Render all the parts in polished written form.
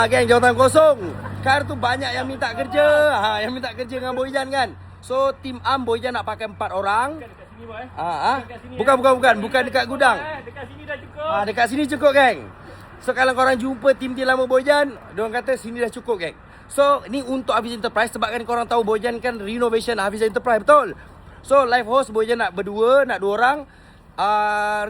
Geng, jawatan kosong. Kar tu banyak yang minta kerja. Yang minta kerja dengan Boyjan kan. So tim Am Boyjan nak pakai 4 orang. Dekat sini boy. Bukan dekat gudang. Dekat sini dah cukup. Dekat sini cukup geng. So kalau korang jumpa tim lama Boyjan, diorang kata sini dah cukup geng. So ni untuk Hafiz Enterprise sebab kan korang tahu Boyjan kan renovation Hafiz Enterprise, betul? So live host Boyjan nak berdua, nak 2 orang.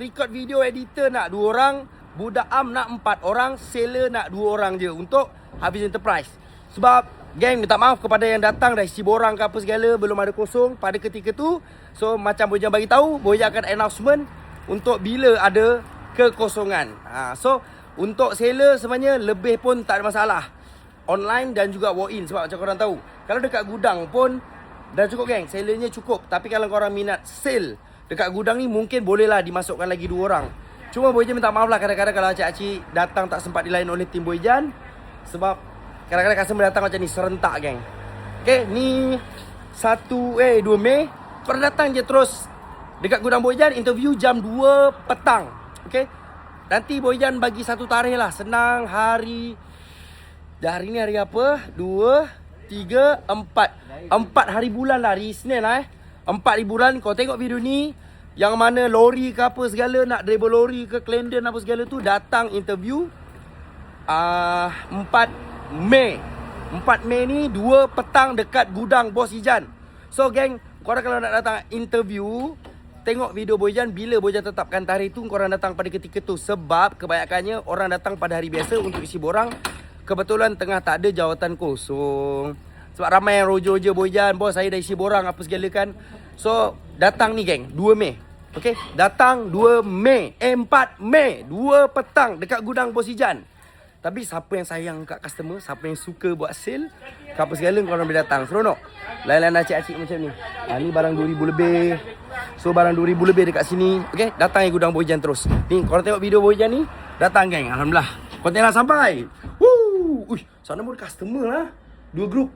Record video editor nak 2 orang. Budak Am nak 4 orang. Seller nak 2 orang je untuk Hafiz Enterprise. Sebab geng, minta maaf kepada yang datang dah isi borang ke apa segala, belum ada kosong pada ketika tu. So macam Boyjan bagi tahu, Boyjan akan announcement untuk bila ada kekosongan. So untuk seller sebenarnya lebih pun tak ada masalah. Online dan juga walk-in sebab macam korang tahu. Kalau dekat gudang pun dah cukup geng, sellernya cukup. Tapi kalau korang minat sale dekat gudang ni, mungkin bolehlah dimasukkan lagi 2 orang. Cuma Boyjan minta maaf lah kadang-kadang kalau acik-acik datang tak sempat dilayan oleh tim Boyjan. Sebab kadang-kadang customer datang macam ni serentak geng. Okay, ni 2 Mei. Korang datang je terus dekat gudang Boyjan, interview jam 2 petang. Okay, nanti Boyjan bagi satu tarikh lah. Senang hari. Dah hari ni hari apa? 2, 3, 4. 4 hari bulan lah, hari Isnin lah 4 hari bulan. Kau tengok video ni, yang mana lori ke apa segala, nak driver lori ke Clarendon apa segala tu, datang interview 4 Mei. 4 Mei ni 2 petang dekat gudang Bos Ijan. So geng, korang kalau nak datang interview, tengok video Boyjan. Bila Boyjan tetapkan tarikh tu, korang datang pada ketika tu. Sebab kebanyakannya orang datang pada hari biasa untuk isi borang. Kebetulan tengah tak ada jawatan kosong. Sebab ramai yang rojo-rojo Boyjan, bos saya dah isi borang apa segala kan. So datang ni geng, 2 Mei. Okay, datang 2 Mei 4 Mei 2 petang dekat gudang Bos Ijan. Tapi siapa yang sayang kat customer, siapa yang suka buat sale, apa segala, korang boleh datang. Seronok. Lain-lain acik-acik macam ni. Ni barang 2,000 lebih. So barang 2,000 lebih dekat sini. Okay, datang ke gudang Boyjan terus. Ni korang tengok video Boyjan ni, datang geng. Alhamdulillah, konten dah sampai. Sana pun customer lah. 2 grup.